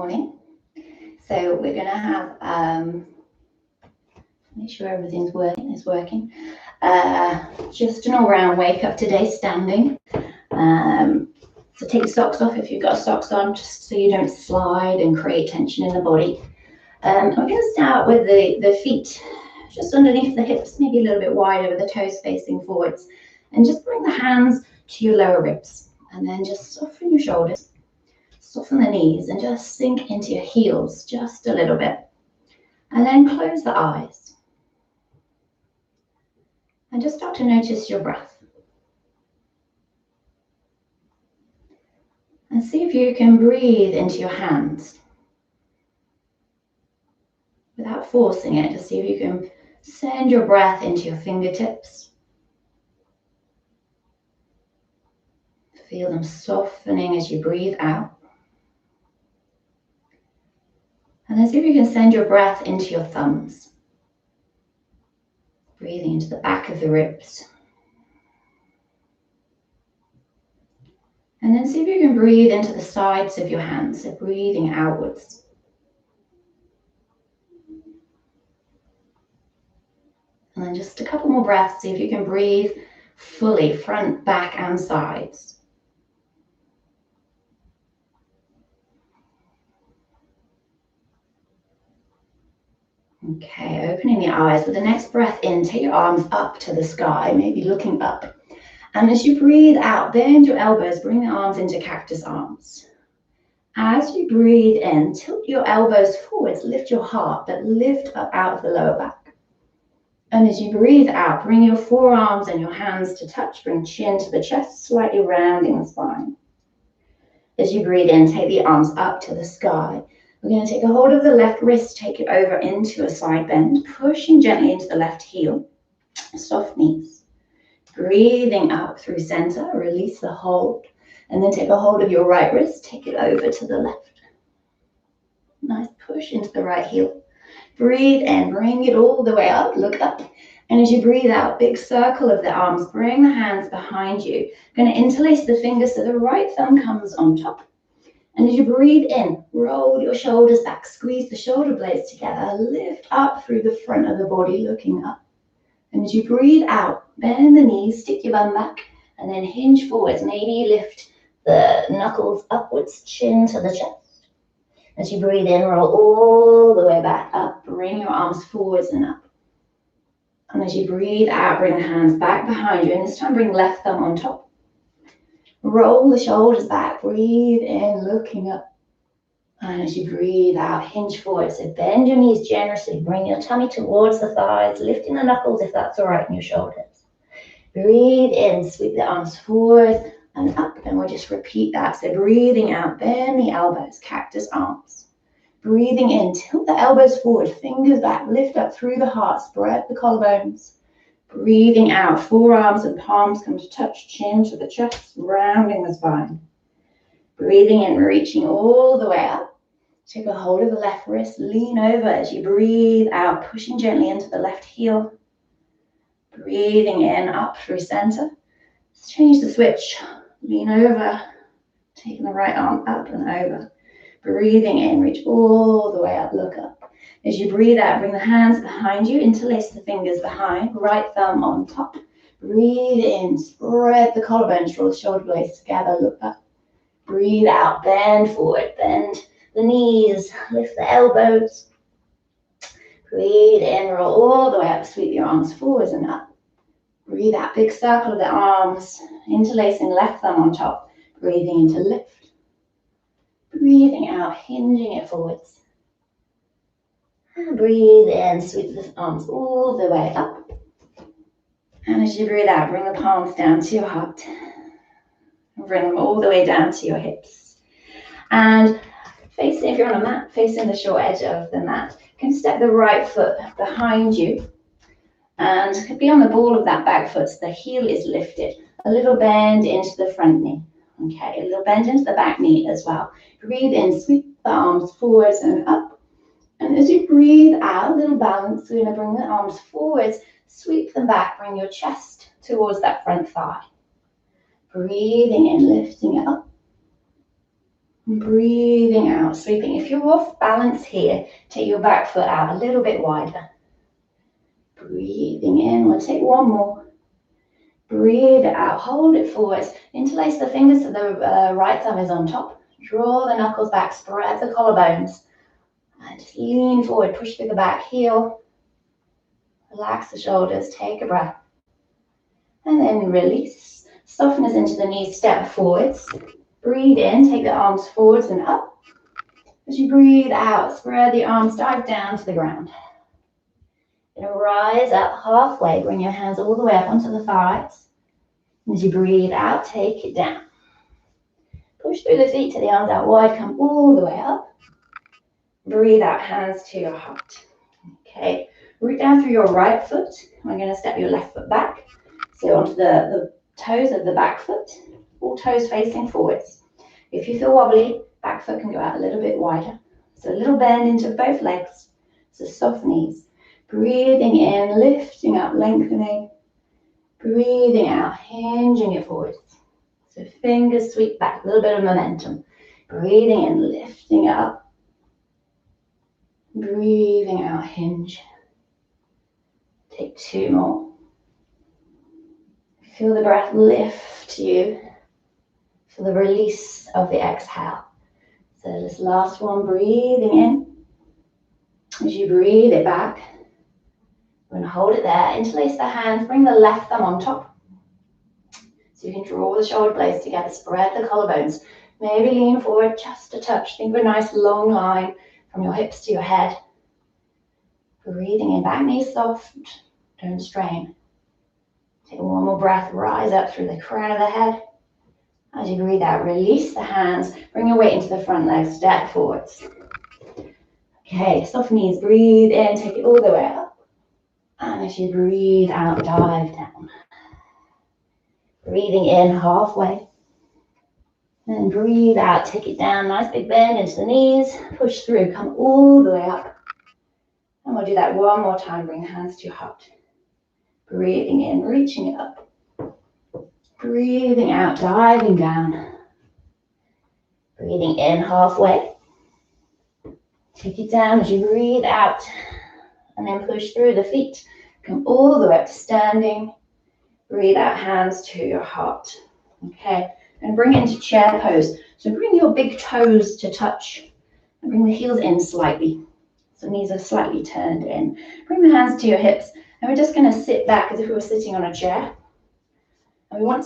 morning. So we're going to have, make sure everything's working. Just an all-round wake up today, standing. So take the socks off if you've got socks on, just so you don't slide and create tension in the body. We're going to start with the feet just underneath the hips, maybe a little bit wider with the toes facing forwards. And just bring the hands to your lower ribs. And then just soften your shoulders. Soften the knees and just sink into your heels just a little bit. And then close the eyes. And just start to notice your breath. And see if you can breathe into your hands. Without forcing it, just see if you can send your breath into your fingertips. Feel them softening as you breathe out. And then see if you can send your breath into your thumbs. Breathing into the back of the ribs. And then see if you can breathe into the sides of your hands, so breathing outwards. And then just a couple more breaths, see if you can breathe fully, front, back, and sides. Okay, opening the eyes. With the next breath in, take your arms up to the sky, maybe looking up. And as you breathe out, bend your elbows, bring the arms into cactus arms. As you breathe in, tilt your elbows forwards, lift your heart, but lift up out of the lower back. And as you breathe out, bring your forearms and your hands to touch, bring chin to the chest, slightly rounding the spine. As you breathe in, take the arms up to the sky. We're going to take a hold of the left wrist, take it over into a side bend, pushing gently into the left heel, soft knees. Breathing up through center, release the hold, and then take a hold of your right wrist, take it over to the left. Nice push into the right heel. Breathe in, bring it all the way up, look up. And as you breathe out, big circle of the arms, bring the hands behind you. Going to interlace the fingers so the right thumb comes on top. And as you breathe in, roll your shoulders back, squeeze the shoulder blades together, lift up through the front of the body, looking up. And as you breathe out, bend the knees, stick your bum back, and then hinge forwards. Maybe you lift the knuckles upwards, chin to the chest. As you breathe in, roll all the way back up, bring your arms forwards and up. And as you breathe out, bring the hands back behind you, and this time bring left thumb on top. Roll the shoulders back, breathe in, looking up. And as you breathe out, hinge forward. So bend your knees generously, bring your tummy towards the thighs, lifting the knuckles if that's all right in your shoulders. Breathe in, sweep the arms forward and up, and we'll just repeat that. So breathing out, bend the elbows, cactus arms. Breathing in, tilt the elbows forward, fingers back, lift up through the heart, spread the collarbones. Breathing out, forearms and palms come to touch, chin to the chest, rounding the spine. Breathing in, reaching all the way up. Take a hold of the left wrist, lean over as you breathe out, pushing gently into the left heel. Breathing in, up through center. Let's change the switch. Lean over, taking the right arm up and over. Breathing in, reach all the way up, look up. As you breathe out, bring the hands behind you, interlace the fingers behind, right thumb on top. Breathe in, spread the collarbones, draw the shoulder blades together, look up. Breathe out, bend forward, bend the knees, lift the elbows. Breathe in, roll all the way up, sweep your arms forwards and up. Breathe out, big circle of the arms, interlacing left thumb on top. Breathing into lift. Breathing out, hinging it forwards. And breathe in, sweep the arms all the way up. And as you breathe out, bring the palms down to your heart. And bring them all the way down to your hips. And facing, if you're on a mat, facing the short edge of the mat, you can step the right foot behind you and be on the ball of that back foot so the heel is lifted. A little bend into the front knee. Okay, a little bend into the back knee as well. Breathe in, sweep the arms forwards and up. And as you breathe out, a little balance, we're going to bring the arms forwards, sweep them back, bring your chest towards that front thigh. Breathing in, lifting it up. Breathing out, sweeping. If you're off balance here, take your back foot out a little bit wider. Breathing in, we'll take one more. Breathe it out, hold it forwards. Interlace the fingers so the right thumb is on top. Draw the knuckles back, spread the collarbones. And just lean forward, push through the back heel. Relax the shoulders, take a breath. And then release. Softness into the knees, step forwards. Breathe in, take the arms forwards and up. As you breathe out, spread the arms, dive down to the ground. Gonna rise up halfway, bring your hands all the way up onto the thighs. As you breathe out, take it down. Push through the feet to the arms out wide, come all the way up. Breathe out, hands to your heart. Okay, root down through your right foot. We're gonna step your left foot back. So onto the toes of the back foot, all toes facing forwards. If you feel wobbly, back foot can go out a little bit wider. So a little bend into both legs. So soft knees. Breathing in, lifting up, lengthening. Breathing out, hinging it forwards. So fingers sweep back, a little bit of momentum. Breathing in, lifting it up. Breathing out, hinge. Take two more. Feel the breath lift you. Feel the release of the exhale. So this last one, breathing in. As you breathe it back, we're going to hold it there. Interlace the hands, bring the left thumb on top. So you can draw the shoulder blades together, spread the collarbones. Maybe lean forward just a touch. Think of a nice long line from your hips to your head. Breathing in, back knees soft, don't strain. Take one more breath, rise up through the crown of the head. As you breathe out, release the hands, bring your weight into the front legs, step forwards. Okay, soft knees, breathe in, take it all the way up. And as you breathe out, dive down. Breathing in halfway. And breathe out, take it down, nice big bend into the knees, push through, come all the way up. And we'll do that one more time, bring the hands to your heart. Breathing in, reaching it up. Breathing out, diving down. Breathing in halfway. Take it down as you breathe out. And then push through the feet. Come all the way up to standing. Breathe out, hands to your heart. Okay, and bring it into chair pose. So bring your big toes to touch. And bring the heels in slightly. So knees are slightly turned in. Bring the hands to your hips. And we're just going to sit back as if we were sitting on a chair. And we're going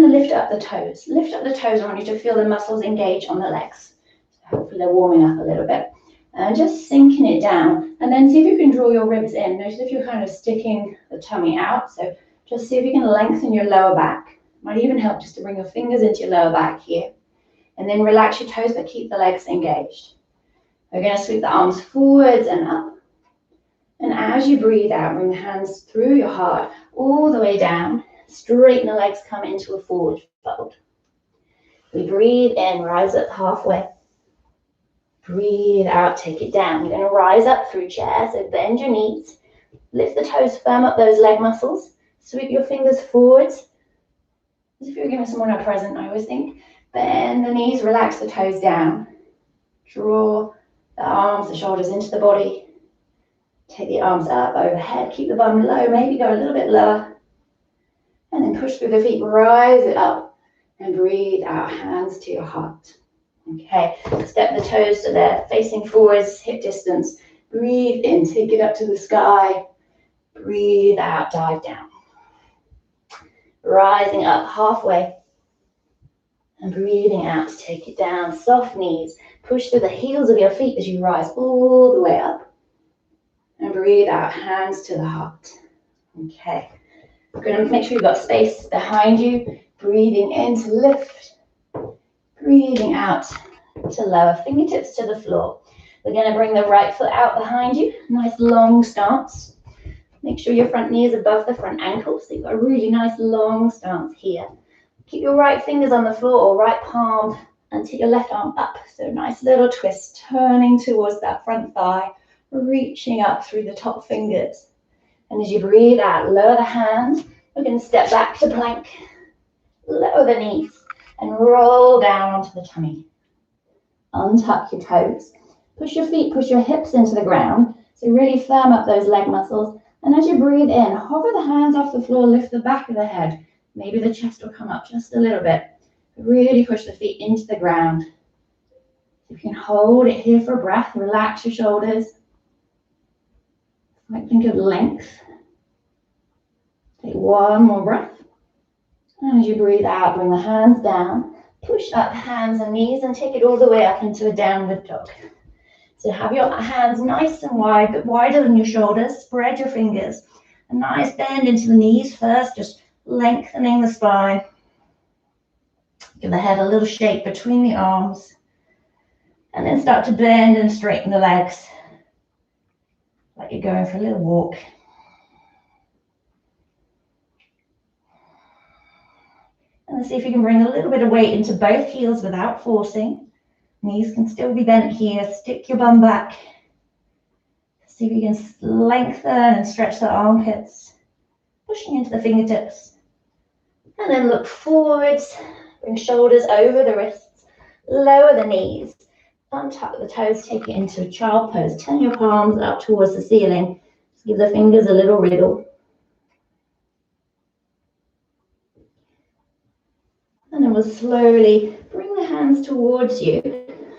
to lift up the toes. Lift up the toes. I want you to feel the muscles engage on the legs. So hopefully they're warming up a little bit. And just sinking it down. And then see if you can draw your ribs in. Notice if you're kind of sticking the tummy out. So just see if you can lengthen your lower back. Might even help just to bring your fingers into your lower back here. And then relax your toes, but keep the legs engaged. We're going to sweep the arms forwards and up. And as you breathe out, bring the hands through your heart all the way down. Straighten the legs, come into a forward fold. We breathe in, rise up halfway. Breathe out, take it down. You're going to rise up through chair, so bend your knees. Lift the toes, firm up those leg muscles. Sweep your fingers forwards. As if you're giving someone a present, I always think. Bend the knees, relax the toes down. Draw the arms, the shoulders into the body. Take the arms up overhead, keep the bum low, maybe go a little bit lower. And then push through the feet, rise it up. And breathe out, hands to your heart. Okay, step the toes so they're facing forwards, hip distance. Breathe in, take it up to the sky. Breathe out, dive down. Rising up halfway. And breathing out to take it down, soft knees. Push through the heels of your feet as you rise all the way up. And breathe out, hands to the heart. Okay. We're going to make sure you've got space behind you. Breathing in to lift. Breathing out to lower, fingertips to the floor. We're going to bring the right foot out behind you. Nice long stance. Make sure your front knee is above the front ankle. So you've got a really nice long stance here. Keep your right fingers on the floor or right palm and take your left arm up. So nice little twist, turning towards that front thigh. Reaching up through the top fingers. And as you breathe out, lower the hands. We're going to step back to plank. Lower the knees and roll down onto the tummy. Untuck your toes. Push your feet, push your hips into the ground. So really firm up those leg muscles. And as you breathe in, hover the hands off the floor, lift the back of the head. Maybe the chest will come up just a little bit. Really push the feet into the ground. You can hold it here for a breath. Relax your shoulders. Might think of length. Take one more breath. And as you breathe out, bring the hands down. Push up hands and knees and take it all the way up into a downward dog. So have your hands nice and wide, but wider than your shoulders. Spread your fingers. A nice bend into the knees first, just lengthening the spine. Give the head a little shake between the arms. And then start to bend and straighten the legs. Like you're going for a little walk. And see if you can bring a little bit of weight into both heels without forcing. Knees can still be bent here. Stick your bum back. See if you can lengthen and stretch the armpits. Pushing into the fingertips. And then look forwards. Bring shoulders over the wrists. Lower the knees. Untuck the toes. Take it into a child pose. Turn your palms up towards the ceiling. Just give the fingers a little wriggle. And then we'll slowly bring the hands towards you.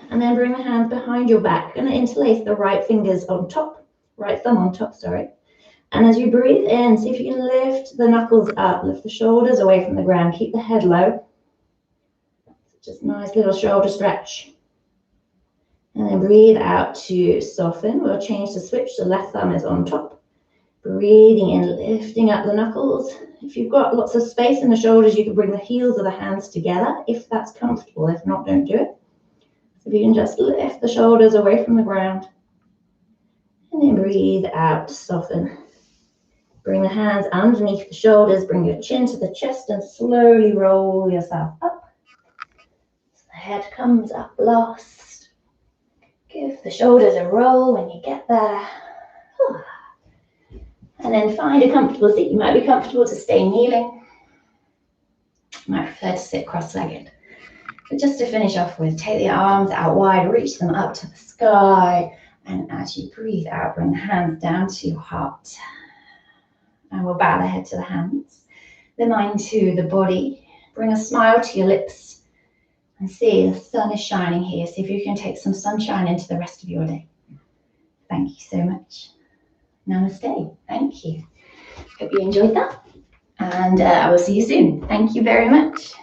And then bring the hands behind your back. Going to interlace the right fingers on top. Right thumb on top, sorry. And as you breathe in, see if you can lift the knuckles up. Lift the shoulders away from the ground. Keep the head low. Just nice little shoulder stretch. And then breathe out to soften. We'll change the switch. The left thumb is on top. Breathing in, lifting up the knuckles. If you've got lots of space in the shoulders, you can bring the heels of the hands together if that's comfortable. If not, don't do it. So if you can just lift the shoulders away from the ground. And then breathe out to soften. Bring the hands underneath the shoulders. Bring your chin to the chest and slowly roll yourself up. So the head comes up last. Give the shoulders a roll when you get there. And then find a comfortable seat. You might be comfortable to stay kneeling. You might prefer to sit cross-legged. But just to finish off with, take the arms out wide, reach them up to the sky. And as you breathe out, bring the hands down to your heart. And we'll bow the head to the hands, the mind to the body. Bring a smile to your lips. And see the sun is shining here. See if you can take some sunshine into the rest of your day. Thank you so much. Namaste. Thank you. Hope you enjoyed that. And I will see you soon. Thank you very much.